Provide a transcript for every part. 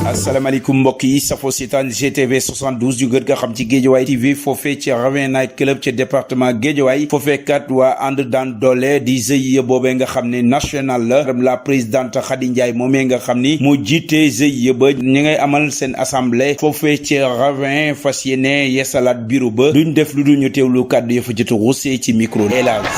asalaamaaleykum mbokk yi safo seetaan GTV 72 yu gën nga xam ci Guédiawaye TV foofee ci Ravin Night Club ci département Guédiawaye foofee kat waa ànd daan doole di GIE boobee nga xam ne national la présidente Khady Ndiaye moomee nga xam ni moo jiite GIE ba ñi ngay amal seen assemblée foofee ci Ravin fas yéene yeesalaat bureau ba duñ def lu duñu teewlu kàddu ya fa jot a ruusee ci micro élage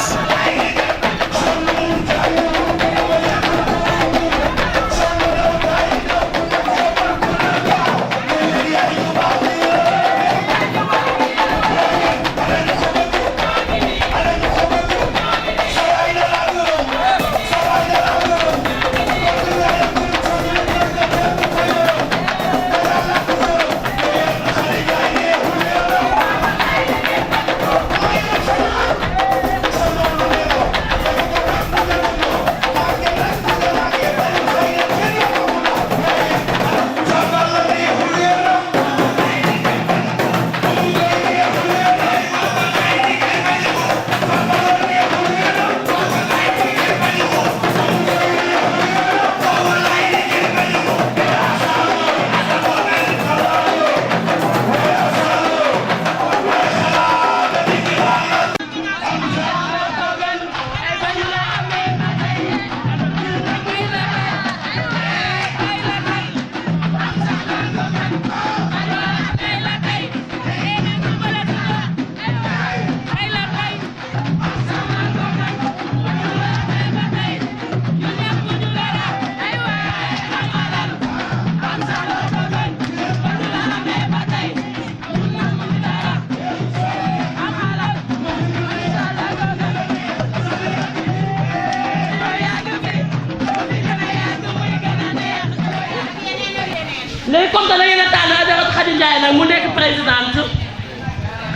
léegi comme que da ngeen a tànn Adjaratou Khady Ndiaye nag mu nekk présidente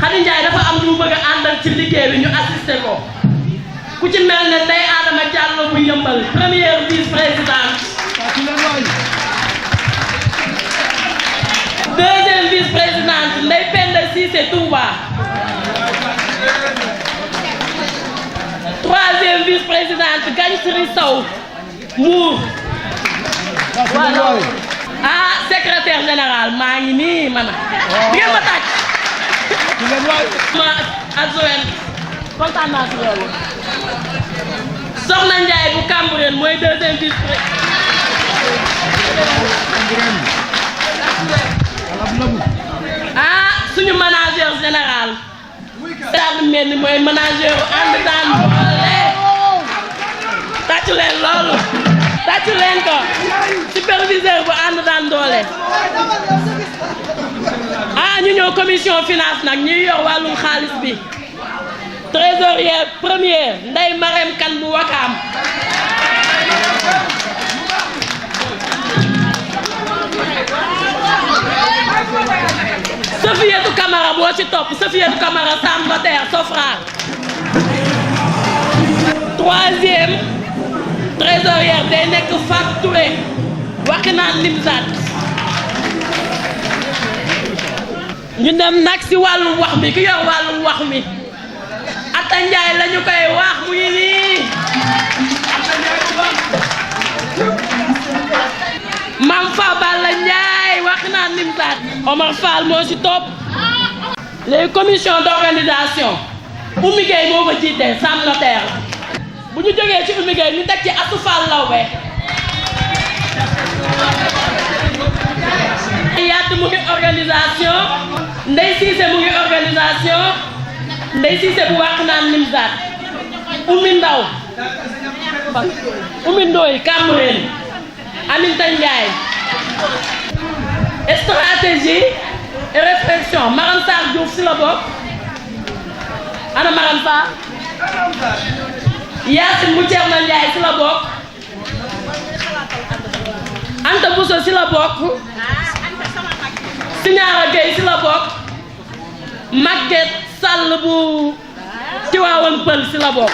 Khady Ndiaye dafa am lu mu bëgg a àndal ci liggéey bi ñu assister ko ku ci mel ne Ndeye Adama Diallo bu Yëmbal première vice-présidente deuxième vice-présidente Ndeye Penda Cissé Touba troisième vice-présidente Gagne Siri Sow Mbour voilà. Ah secrétaire général maa ngi nii man di ngeen ma tàcc ma adjoint kontaan naa si loolu Soxna Ndiaye bu Cambérène mooy deuxième vice-président ah suñu manager général daal mel ni mooy manager ànd daan doole tàcc leen loolu tàcc leen ko superviseur bu ànd daan doole ah ñu ñëw commission finance nag ñuy yor wàllum xaalis bi trésorier première Ndeye Marème Kane bu Wakaam Sofietou Camara boo ci topp Sofietou Camara Sam Notaire Sofra troisième trésorière day nekk Fatou Touré Wakhinane Nimzatt ñu dem nag si wàllum wax mi ki yor wàllum wax mi Atta Ndiaye la ñu koy wax mu ngi nii Mam Fa Balla Ndiaye Wakhinane Nimzatt Omar Fall moo si topp les commissions d'organisation Oumy Gueye moo ko jiite Sam Notaire bu ñu jógee ci Oumy Gueye ñu teg ci Assou Fall Lawbe Yadd mu ngi organisation Ndeye Cissé mu ngi organisation Ndeye Cissé bu Wakhinane Nimzatt Oumy Ndaw Oumy Ndoye Cambérène Aminata Ndiaye stratégie et réflexion Maram Sarr Diouf si la bokk ana Maram Sarr Yacine mu Thierno Ndiaye si la bokk Anta Bousso si la bokk Signara Gueye si la bokk Maguette Sall bu Tivaouane Peulh si la bokk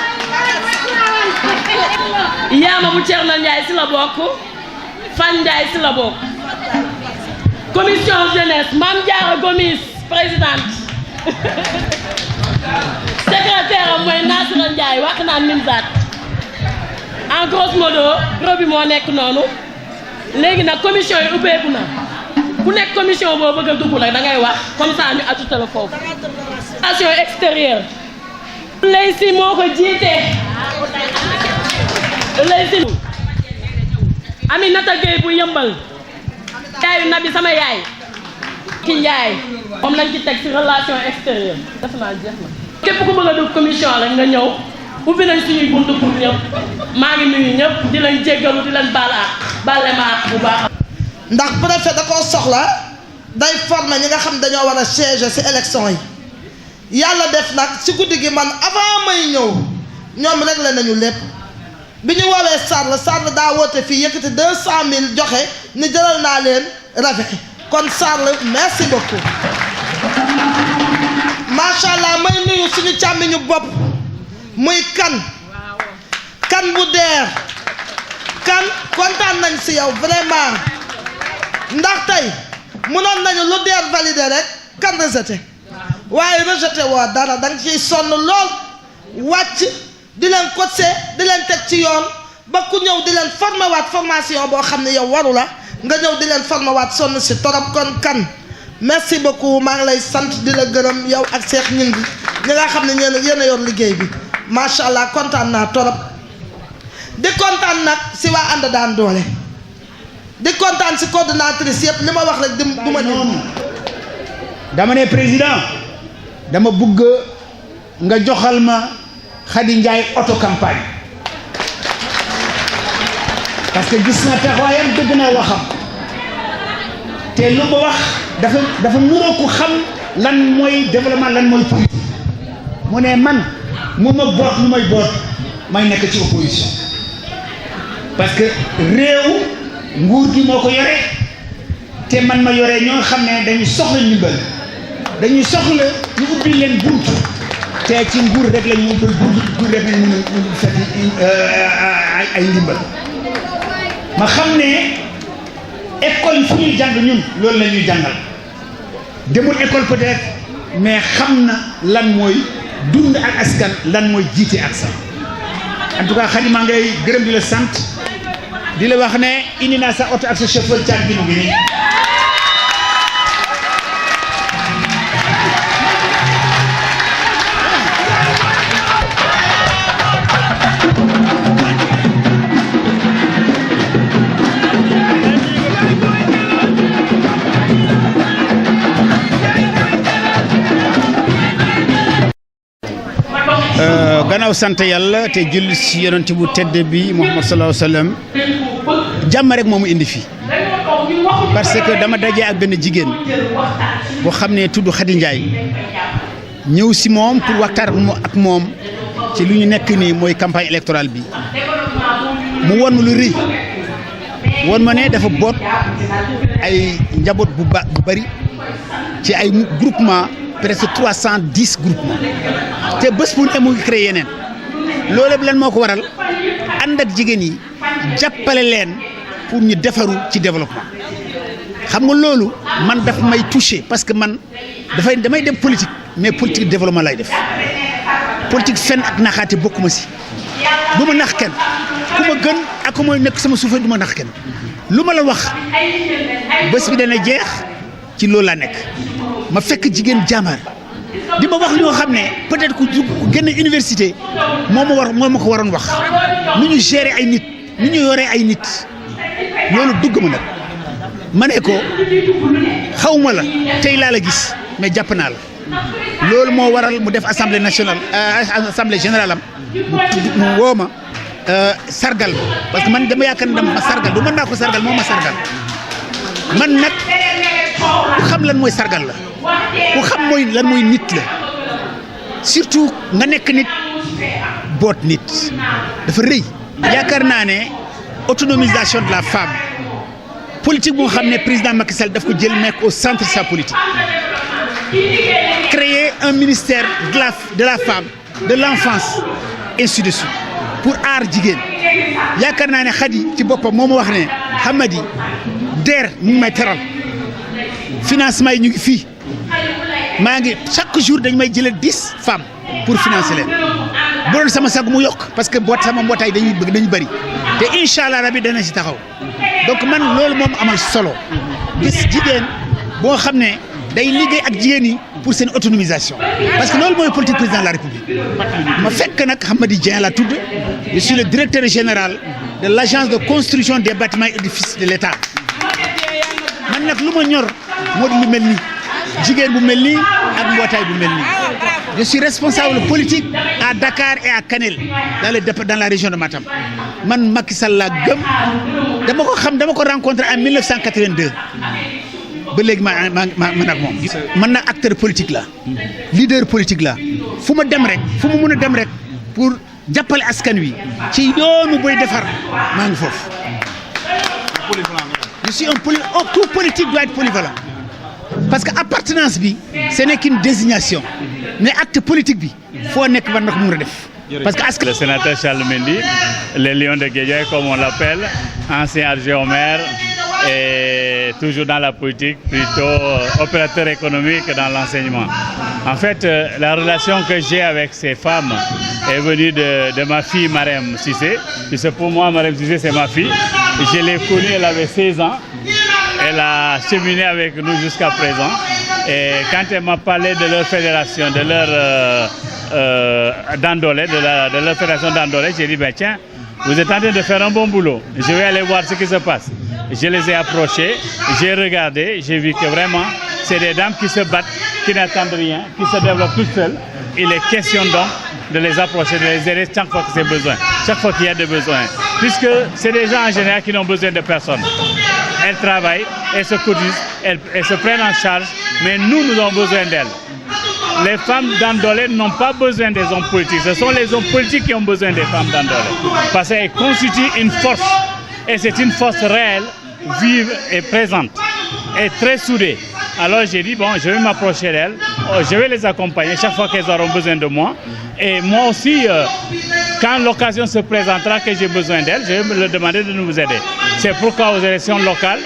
Yaama bu Thierno Ndiaye si la bokk Fan Ndiaye si la bokk commission jeunesse Mame Diarra Gomis présidente secrétaire am mooy Nassira Ndiaye wax naan Nimzaat en grosso modo bureau bi moo nekk noonu léegi nag commission yi ubbeeku na ku nekk commission boo bëgg a dugg nag da ngay wax comme ça ñu ajouté la foofu. action extérieure lay si moo ko jiite lay si Aminata Gueye bu yëmbal yaayu Nabi sama yaay ki Ndiaye moom lañ ci teg ci relation extérieure def naa jeex na képp ku bëgg a dugg commission rek nga ñëw ubbi nañ suñuy buntu pour ñëpp maa ngi nuyu ñëpp di leen jéggalu di leen baale ma bu baax. ndax préfet da koo soxla day former ñi nga xam dañoo war a siéger ci élection yi yàlla def nag ci guddi gi man avant may ñëw ñoom réglé nañu lépp bi ñu woowee Sarr daa woote fii yëkkati 200 000 joxe ni jëlal naa leen rafet kon Sarr merci beaucoup macha allah may nuyu suñu càmmiñu bopp muy kan bu deer kan kontaan nañ ci yow vraiment ndax tey mënoon nañu lu deer validé rek kan rejeté waaye rejeté woo dara da nga ciy sonn lool wàcc di leen coacher di leen teg ci yoon ba ku ñëw di leen formé waat formation boo xam ne yow waru la nga ñëw di leen formé waat sonn ci torop kon kan merci beaucoup maa ngi lay sant di la gërëm yow ak Cheikh ñun bi ñi nga xam ne yéen a yor liggéey bi macha allah kontaan naa torop di kontaan nag ci waa ànd daan doole di kontaan ci coordonnatrice yëpp li ma wax rek du ma noonu dama ne président dama bëgg nga joxal ma Khady Ndiaye auto campagne parce que gis naa taxawaayam dëgg naa waxam te lu ma wax dafa nuroo ko xam lan mooy développement lan mooy politique mu ne man mu ma boot lu may boot may nekk ci opposition parce que réew nguur gi moo ko yore te man ma yore ñoo xam ne dañuy soxla ndimbal dañuy soxla ñu ubbi leen bunt te ci nguur rek la ñu ubbil bunt rek lañ mën a fekk ay ndimbal ma xam ne école yi fu ñuy jàng ñun loolu la ñuy jàngal demul école peut-être mais xam na lan mooy dund ak askan lan mooy jiite ak sax en tout cas Khady maa ngay gërëm di la sant di la wax ne indi naa sa oto ak sa chauffeur caag bi mu ngi nii gannaaw sant yàlla te julli ci yonent bu tedd bi Muhammad sallallahu alayhi wa sallam jàmm rek moomu indi fi parce que dama daje ak benn jigéen boo xam ne tudd Khady Ndiaye ñëw si moom pour waxtaan ak moom ci lu ñu nekk nii mooy campagne électorale bi mu won ma lu rëy won ma ne dafa boot ay njaboot bu bari ci ay groupement presque 310 groupement te bés bu ne mu ngi créé yeneen loolu lan moo ko waral ànd ak jigéen yi jàppale leen pour ñu defaru ci développement xam nga loolu man daf may touché parce que man damay dem politique mais politique développement lay def politique fen ak naxaate bokkuma si du ma nax kenn ku ma gën ak ku ma nekk sama suufa du ma nax kenn lu ma la wax bés bi dana jeex ci loolu laa nekk ma fekk jigéen jàmbaar di ma wax ñoo xam ne peut-être ku génn université moo ma ko waroon wax nu ñu gérer ay nit nu ñu yoree ay nit loolu dugg ma nag ma ne ko xaw ma la tey laa la gis mais jàpp naa la loolu moo waral mu def assemblée nationale assemblée générale am mu woo ma sargal parce que man dama yaakaar ne dama sargal du mën naa ko sargal moo ma sargal man nag ku xam lan mooy sargal la ku xam mooy lan mooy nit la surtout nga nekk nit boot nit dafa rëy. yaakaar naa ne autonomisation de la femme politique boo xam ne président Macky Sall daf ko jël nekk au centre de sa politique créer un ministère de la femme de l'enfance ainsi de suite pour aar jigéen yaakaar naa ne Khady ci boppam moo ma wax ne Hamady DER mu ngi may teral financement yi ñu ngi fii maa ngi chaque jour dañ may jëlee 10 femmes pour financer leen bu doon sama sag mu yokk parce que sama mbootaay dañu bëri te incha allah rabi dana si taxaw donc man loolu moom amal solo gis jigéen boo xam ne day liggéey ak jigéen yi pour seen autonomisation parce que loolu mooy politique président de la République ma fekk nag Hamady Dieng la tudd je suis le directeur général de l'agence de construction des bâtiments et édifices de l'État man nag lu ma ñor moo di lu mel nii jigéen bu mel nii ak mbootaay bu mel nii je suis responsable politique à Dakar et à Kanel dans la région de Matam man Macky Sall laa gëm dama ko rencontré en 1982 ba léegi man ak moom man nag acteur politique la leader politique la fu ma dem rek fu mu mën a dem rek pour jàppale askan wi ci yoonu boy defar maa ngi foofu je suis tout politique doit être polyvalent parce que appartenance bi ce n'est qu'une désignation mais acte politique bi foo nekk war na ko mën a def parce que le sénateur Charles Mendy, les Lions de Guédiawaye comme on l'appelle, ancien adjoint au maire et toujours dans la politique, plutôt opérateur économique dans l'enseignement. En fait, la relation que j'ai avec ces femmes est venue de ma fille Marème Cissé. Puisque pour moi, Marème Cissé, c'est ma fille. Je l'ai connue, elle avait 16 ans. Elle a cheminé avec nous jusqu'à présent. Et quand elle m'a parlé de leur fédération, de leur d'Andolé, de leur fédération d'Andolé, j'ai dit, ben tiens, vous êtes en train de faire un bon boulot. Je vais aller voir ce qui se passe. Je les ai approchés, j'ai regardé, j'ai vu que vraiment, c'est des dames qui se battent, qui n'attendent rien, qui se développent toutes seules. Il est question donc de les approcher, de les aider chaque fois que c'est besoin, chaque fois qu'il y a des besoins. Puisque c'est des gens en général qui n'ont besoin de personne. Elles travaillent, elles se cotisent, elles se prennent en charge, mais nous avons besoin d'elles. Les femmes d'Andolé n'ont pas besoin des hommes politiques. Ce sont les hommes politiques qui ont besoin des femmes d'Andolé. Parce qu'elles constituent une force. Et c'est une force réelle, vive et présente. Et très soudée. Alors j'ai dit, bon, je vais m'approcher d'elles. Je vais les accompagner chaque fois qu'elles auront besoin de moi. Et moi aussi, quand l'occasion se présentera que j'ai besoin d'elles, je vais me leur demander de nous aider. C'est pourquoi aux élections locales,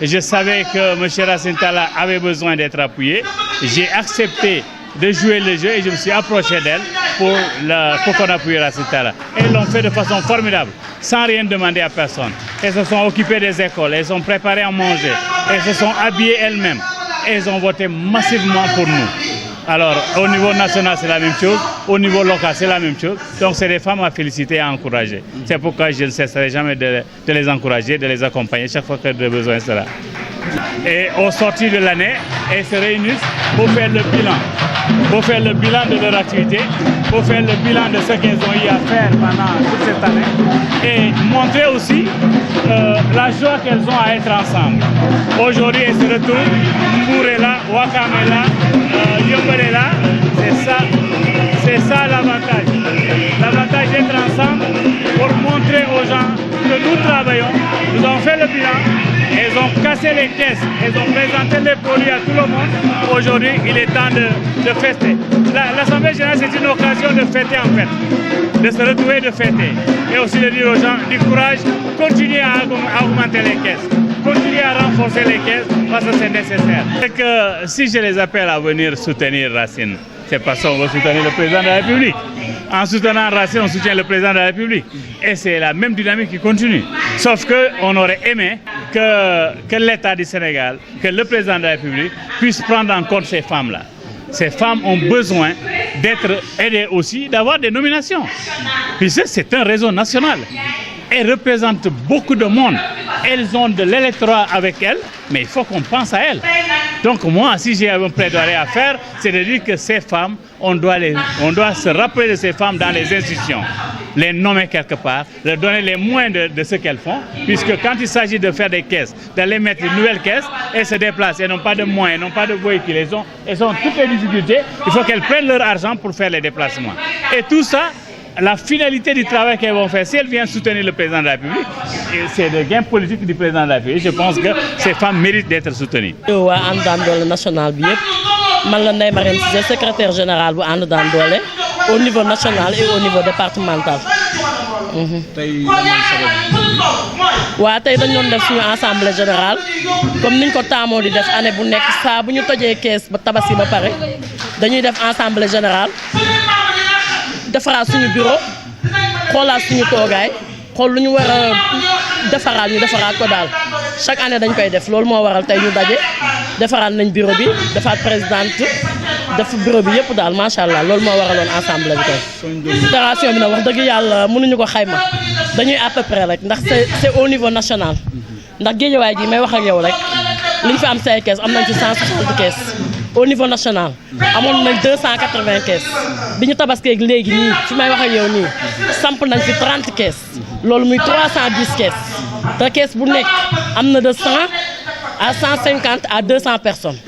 je savais que M. Racine Talla avait besoin d'être appuyé. J'ai accepté de jouer le jeu et je me suis approché d'elle pour qu'on appuie Racine Talla. Et ils l'ont fait de façon formidable, sans rien demander à personne. Elles se sont occupées des écoles, elles sont préparées à manger, elles se sont habillées elles-mêmes. Elles ont voté massivement pour nous. Alors, au niveau national, c'est la même chose. Au niveau local, c'est la même chose. Donc, c'est des femmes à féliciter et à encourager. C'est pourquoi je ne cesserai jamais de les encourager, de les accompagner chaque fois que le besoin sera. Et au sortir de l'année, elles se réunissent pour faire le bilan. Pour faire le bilan de leur activité, pour faire le bilan de ce qu'elles ont eu à faire pendant toute cette année et montrer aussi la joie qu'elles ont à être ensemble. Aujourd'hui, elles se retrouvent, Mbour est là, Ouakam est là, Yeumbeul est là, c'est ça l'avantage. L'avantage d'être ensemble pour montrer aux gens que nous travaillons, nous avons fait le bilan, elles ont cassé les caisses, elles ont présenté les produits à tout le monde. Aujourd'hui, il est temps de fêter. L'Assemblée générale, c'est une occasion de fêter en fait, de se retrouver, de fêter. Et aussi de dire aux gens du courage, continuez à augmenter les caisses, continuez à renforcer les caisses parce que c'est nécessaire. C'est que si je les appelle à venir soutenir Racine, c'est parce qu'on va soutenir le président de la République. En soutenant Racine, on soutient le président de la République. Et c'est la même dynamique qui continue. Sauf qu'on aurait aimé que l'État du Sénégal, que le président de la République puisse prendre en compte ces femmes-là. Ces femmes ont besoin d'être aidées aussi, d'avoir des nominations. Puisque c'est un réseau national. Elles représentent beaucoup de monde. Elles ont de l'électorat avec elles, mais il faut qu'on pense à elles. Donc moi, si j'ai un plaidoyer à faire, c'est de dire que ces femmes, on doit se rappeler de ces femmes dans les institutions, les nommer quelque part, leur donner les moyens de ce qu'elles font, puisque quand il s'agit de faire des caisses, d'aller mettre une nouvelle caisse, elles se déplacent, elles n'ont pas de moyens, n'ont pas de véhicules, elles ont toutes les difficultés, il faut qu'elles prennent leur argent pour faire les déplacements. Et tout ça, la finalité du travail qu'elles vont faire, si elles viennent soutenir le président de la République, c'est le gain politique du président de la République. Je pense que ces femmes méritent d'être soutenues. waa ànd daan doole national bi yëpp man la Ndeye Marème Cissé secrétaire général bu ànd daan doole au niveau national et au niveau départemental. waa tey dañ doon def suñu assemblée générale comme niñ ko taamoo di def année bu nekk saa bu ñu tojee kees ba tabaski ba pare dañuy def assemblée générale defaraat suñu bureau xoolaat suñu toogaay xool lu ñu war a defaraat ñu defaraat ko daal chaque année dañ koy def loolu moo waral tey ñu daje defaraat nañ bureau bi defaat présidente def bureau bi yëpp daal macha allah loolu moo waraloon assemblée bi tey. fédération bi nag wax dëgg yàlla mënuñu ko xayma dañuy à peu près rek ndax c'est au niveau national ndax Guédiawaye ji may wax ak yow rek liñ fi am say kees am nañ ci 160 kees au niveau national amoon nañ 280 kees bi ñu tabaskeeg léegi nii fi may wax ak yow nii samp nañ fi 30 kees loolu muy 310 kees te kees bu nekk am na de 100 à 150 à 200 personnes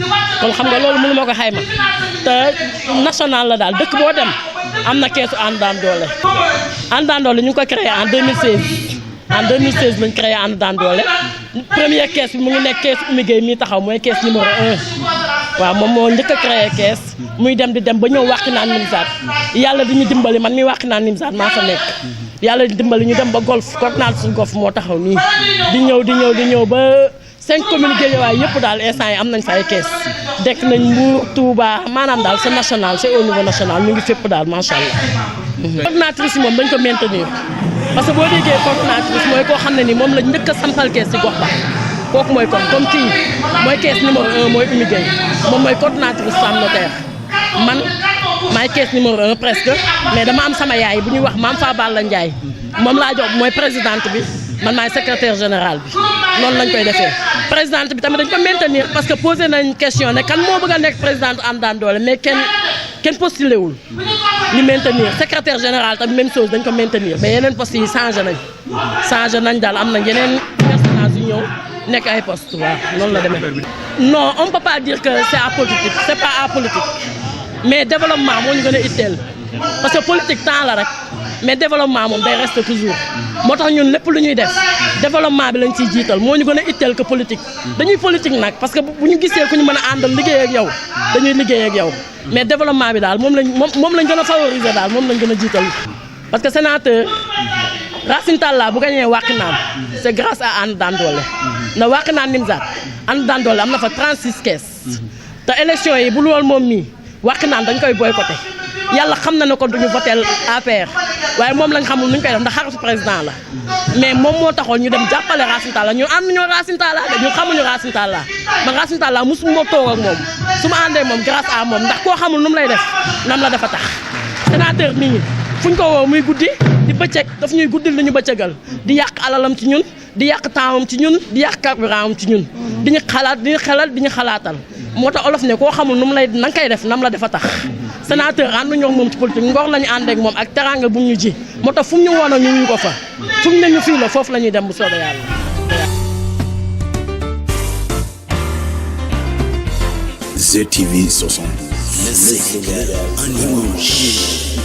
kon xam nga loolu mënu ma ko xayma te national la daal dëkk boo dem am na keesu ànd daan doole. ànd daan doole ñu ngi ko créé en 2016 en 2016 lañ créé ànd daan doole première kees bi mu ngi nekk kees Oumy Gueye mii taxaw mooy kees numéro 1 waaw moom moo njëkk a créé kees muy dem di dem ba ñëw Wakhinane Nimzatt yàlla di ñu dimbali man mi Wakhinane Nimzatt maa fa nekk yàlla di dimbali ñu dem ba golf coordination golf moo taxaw nii di ñëw ba 5 communes Guédiawaye yëpp daal instant yi am nañ fa ay kees dekk nañ Mbour Touba maanaam daal c'est national c'est au niveau national ñu ngi fépp daal macha allah. coordinatrice yi moom dañ ko maintenir parce que boo déggee coordinatrice mooy koo xam ne ni moom lañ njëkk a sampal kees ci gox ba kooku mooy comme kii mooy kees numéro 1 mooy Oumy Gueye moom mooy coordinatrice femme notaire man maay kees numéro 1 presque mais dama am sama yaay bu ñuy wax Mame Fa Balla Ndiaye moom laa jox mooy présidente bi man maay secrétaire général bi noonu lañ koy defee présidente bi tamit dañ ko maintenir parce que posé nañ question ne kan moo bëgg a nekk présidente ànd daan doole mais kenn postulé wul ñu maintenir secrétaire général tamit même chose dañ ko maintenir mais yeneen postes yi changé nañ daal am na yeneen personnage yu ñëw nekk ay postes waaw noonu la demee. non on peut pas dire que c'est apolitique c'est pas apolitique mais développement moo ñu gën a itteel parce que politique temps la rek mais développement moom day reste toujours moo tax ñun lépp lu ñuy def développement bi lañ ciy jiital moo ñu gën a itteel que politique dañuy politique nag parce que bu ñu gisee ku ñu mën a àndal liggéey ak yow dañuy liggéey ak yow mais développement bi daal moom lañ gën a favoriser daal moom lañ gën a jiital parce que sénateur Racine Talla bu gañee Wakhinane c'est grâce à ànd daan doole na Wakhinane Nimzatt ànd daan doole am na fa 36 kees te élection yi bu lool moom mii Wakhinane dañ koy boycotté yàlla xam na ne kon duñu votel APR waaye moom lañ xamul nuñ koy def ndax xaritu président la mais moom moo taxoon ñu dem jàppale Racine Talla ñu ànd ñoo Racine Talla de ñu xamuñu Racine Talla man Racine Talla musuma toog ak moom su ma àndee moom grâce à moom ndax koo xamul nu mu lay def nam la dafa tax sénateur nii fuñ ko woo muy guddi di bëccëg daf ñuy guddil li ñu bëccëgal di yàq alalam ci ñun di yàq tempsam ci ñun di yàq carburant ci ñun di ñu xalaat di ñu xelal di ñu xalaatal moo tax olof ne koo xamul nu mu lay na nga koy def nam la dafa tax sénateur ànduñoo ak moom ci politique ngor la ñu ànd ak moom ak teranga bu ñu ji moo tax fu mu ñu woon ñu wuyu ko fa fu mu ne ñu fii la foofu la ñuy dem bu soobee yàlla. ZTV 72, le Sénégal en image.